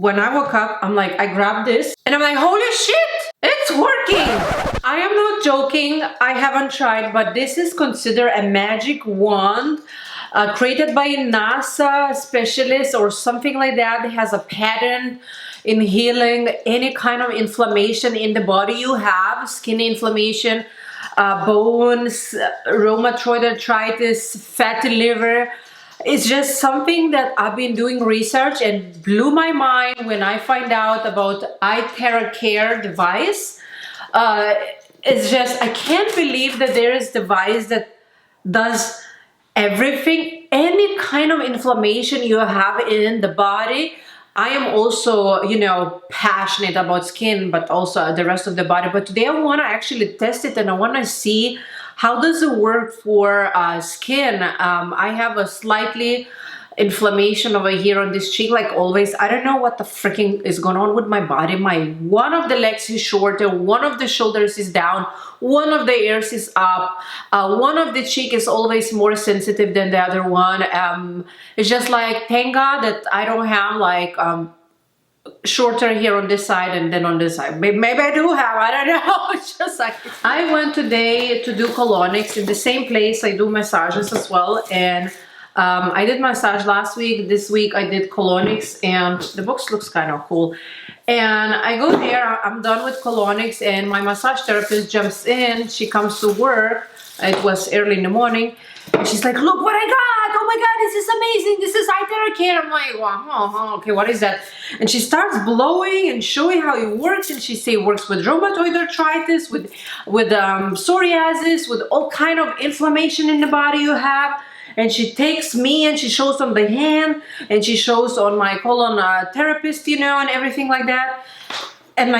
when I woke up, I'm like, I grabbed this and I'm like, holy shit, it's working. I am not joking. I haven't tried, but this is considered a magic wand created by a NASA specialist or something like that. It has a patent in healing any kind of inflammation in the body you have, skin inflammation, bones, rheumatoid arthritis, fatty liver. It's just something that I've been doing research and blew my mind when I find out about iTeraCare device. It's just, I can't believe that there is device that does everything, any kind of inflammation you have in the body. I am also, passionate about skin, but also the rest of the body. But today I want to actually test it and I want to see how does it work for skin. I have a slightly inflammation over here on this cheek, like always. I don't know what the freaking is going on with my body. One of the legs is shorter, one of the shoulders is down, one of the ears is up, one of the cheek is always more sensitive than the other one. It's just like, thank God that I don't have like shorter here on this side and then on this side. Maybe I do have, I don't know. It's just like, I went today to do colonics in the same place. I do massages as well, and I did massage last week. This week I did colonics, and the box looks kind of cool. And I go there, I'm done with colonics, and my massage therapist jumps in. She comes to work. It was early in the morning. And she's like, look what I got. Oh my God, this is amazing. This is iTeraCare. I'm like, wow, okay, what is that? And she starts blowing and showing how it works. And she say it works with rheumatoid arthritis, with psoriasis, with all kind of inflammation in the body you have. And she takes me and she shows on the hand and she shows on my colon therapist, and everything like that. And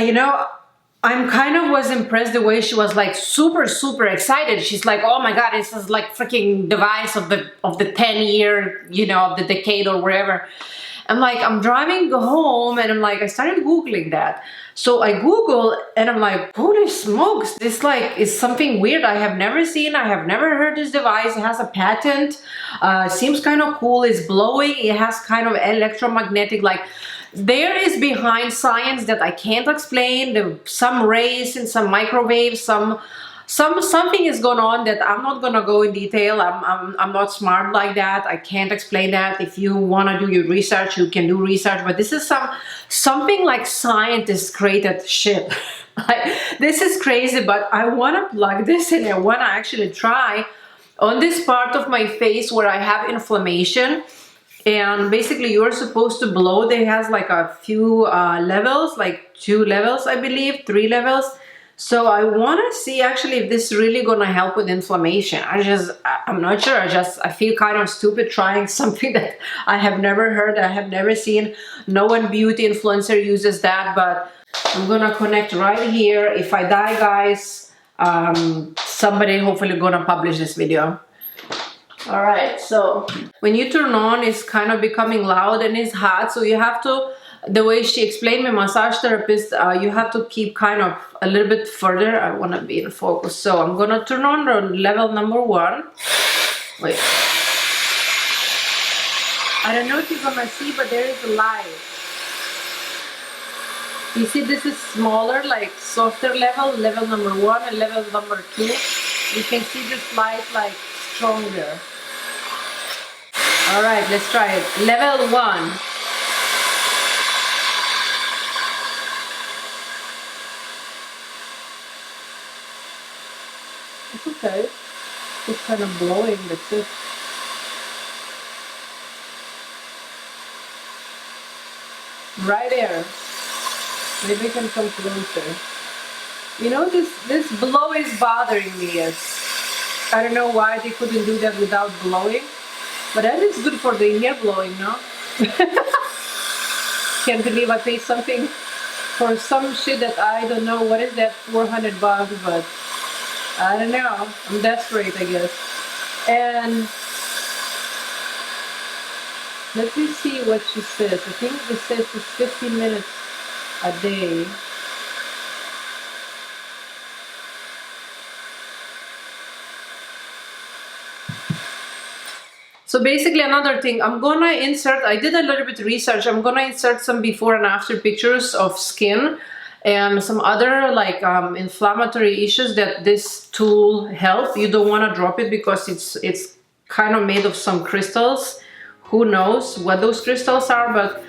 I'm kind of was impressed the way she was like super, super excited. She's like, oh my God, this is like freaking device of the 10-year, of the decade or wherever. I'm like, I'm driving home and I'm like, I started Googling that. So I Google and I'm like, holy smokes, this like is something weird I have never seen. I have never heard this device. It has a patent, seems kind of cool. It's blowing. It has kind of electromagnetic, like there is behind science that I can't explain. Some rays and some microwaves, something is going on that I'm not gonna go in detail. I'm not smart like that. I can't explain that. If you want to do your research, you can do research. But this is something like scientists created shit. Like, this is crazy. But I want to plug this in. I want to actually try on this part of my face where I have inflammation. And basically you're supposed to blow. There has like a few levels, like 2 levels, I believe, 3 levels. So I want to see actually if this is really going to help with inflammation. I'm not sure. I feel kind of stupid trying something that I have never heard, I have never seen. No one beauty influencer uses that, but I'm going to connect right here. If I die, guys, somebody hopefully going to publish this video. All right, so when you turn on, it's kind of becoming loud and it's hot. So you have to, the way she explained me, massage therapist, you have to keep kind of a little bit further. I want to be in focus. So I'm going to turn on the level number 1. Wait. I don't know if you're going to see, but there is a light. You see, this is smaller, like softer level number 1 and level number 2. You can see this light like stronger. All right, let's try it. Level 1. It's okay. It's kind of blowing, that's it. Right there. Maybe I can come closer. This blow is bothering me. Yes. I don't know why they couldn't do that without blowing. But that is good for the ear blowing, no? Can't believe I paid something for some shit that I don't know. What is that? 400 bucks, but I don't know. I'm desperate, I guess. And let me see what she says. I think this says it's 15 minutes a day. So basically, another thing, I'm gonna insert, I did a little bit of research, I'm gonna insert some before and after pictures of skin and some other like inflammatory issues that this tool help. You don't want to drop it because it's kind of made of some crystals. Who knows what those crystals are, but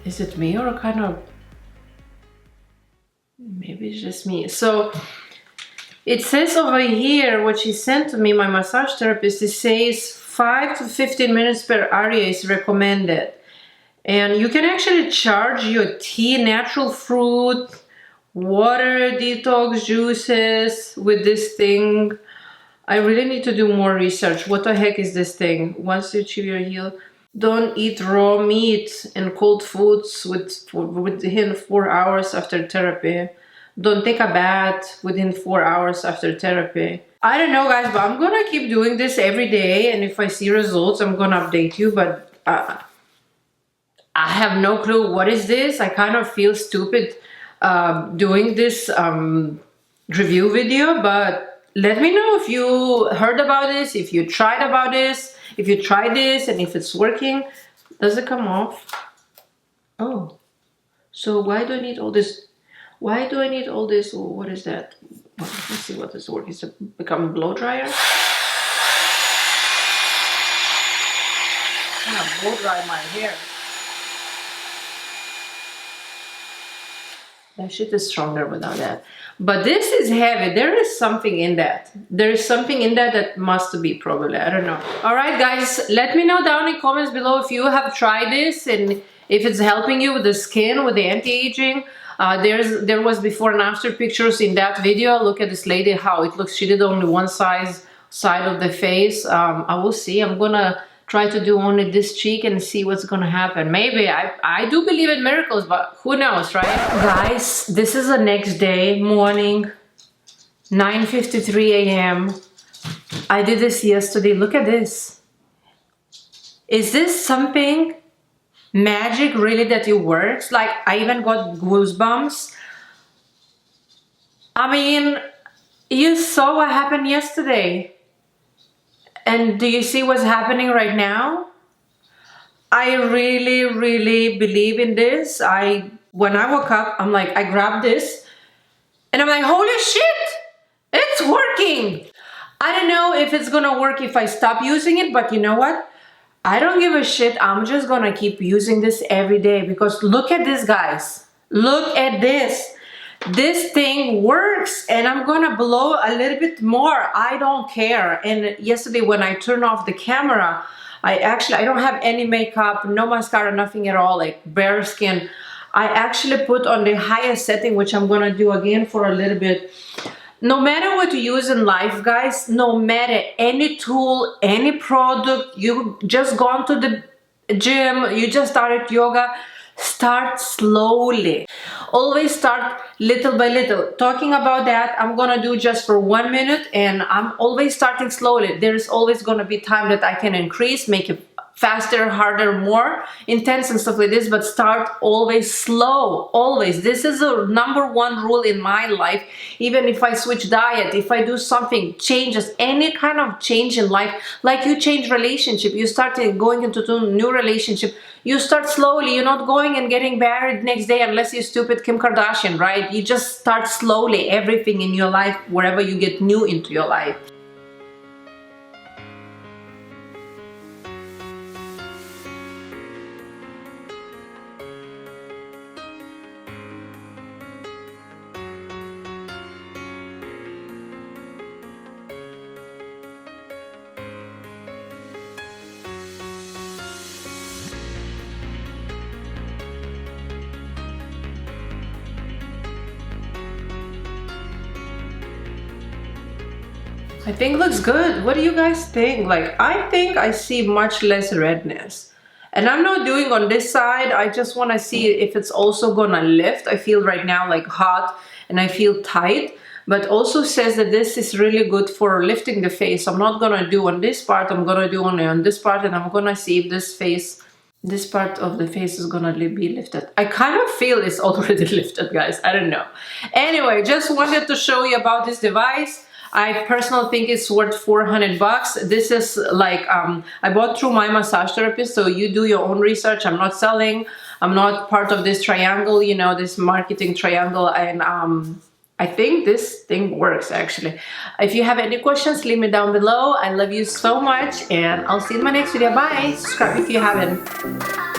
is it me or kind of, maybe it's just me. So it says over here, what she sent to me, my massage therapist, it says 5 to 15 minutes per area is recommended. And you can actually charge your tea, natural fruit, water, detox juices with this thing. I really need to do more research. What the heck is this thing? Once you achieve your heal, don't eat raw meat and cold foods within 4 hours after therapy. Don't take a bath within 4 hours after therapy. I don't know, guys, but I'm gonna keep doing this every day, and if I see results, I'm gonna update you, but I have no clue what is this. I kind of feel stupid doing this review video, but let me know if you heard about this, if you tried about this, if you tried this, and if it's working. Does it come off? Oh, so why do I need all this? Why do I need all this? Oh, what is that? Well, let's see what this works. Is it become a blow dryer? I'm gonna blow dry my hair. That shit is stronger without that. But this is heavy. There is something in that. There is something in that must be probably. I don't know. All right, guys. Let me know down in comments below if you have tried this and if it's helping you with the skin, with the anti-aging. There was before and after pictures in that video. Look at this lady, how it looks. She did only one side of the face. I will see. I'm gonna try to do only this cheek and see what's gonna happen. Maybe I do believe in miracles, but who knows, right? Guys, this is the next day, morning, 9:53 a.m. I did this yesterday. Look at this. Is this something magic really that it works? Like, I even got goosebumps. I mean, you saw what happened yesterday. And do you see what's happening right now? I really, really believe in this. When I woke up, I'm like, I grabbed this and I'm like, holy shit, it's working. I don't know if it's gonna work if I stop using it, but you know what? I don't give a shit. I'm just gonna keep using this every day because look at this, guys. Look at this. This thing works, and I'm gonna blow a little bit more. I don't care. And yesterday when I turned off the camera, I don't have any makeup, no mascara, nothing at all, like bare skin. I actually put on the highest setting, which I'm gonna do again for a little bit. No matter what you use in life, guys, no matter any tool, any product, you just gone to the gym, you just started yoga, start slowly. Always start little by little. Talking about that, I'm gonna do just for 1 minute, and I'm always starting slowly. There's always gonna be time that I can increase, make it faster, harder, more intense and stuff like this, but start always slow, always. This is a #1 rule in my life. Even if I switch diet, if I do something, changes, any kind of change in life, like you change relationship, you start going into a new relationship, you start slowly. You're not going and getting married next day unless you're stupid Kim Kardashian, right? You just start slowly, everything in your life, wherever you get new into your life. I think looks good. What do you guys think? Like, I think I see much less redness. And I'm not doing on this side. I just want to see if it's also gonna lift. I feel right now like hot and I feel tight. But also says that this is really good for lifting the face. I'm not gonna do on this part. I'm gonna do only on this part, and I'm gonna see if this part of the face is gonna be lifted. I kind of feel it's already lifted, guys. I don't know. Anyway, just wanted to show you about this device. I personally think it's worth 400 bucks. This is like, I bought through my massage therapist, so you do your own research. I'm not selling. I'm not part of this triangle, you know, this marketing triangle. And I think this thing works, actually. If you have any questions, leave me down below. I love you so much, and I'll see you in my next video. Bye. Subscribe if you haven't.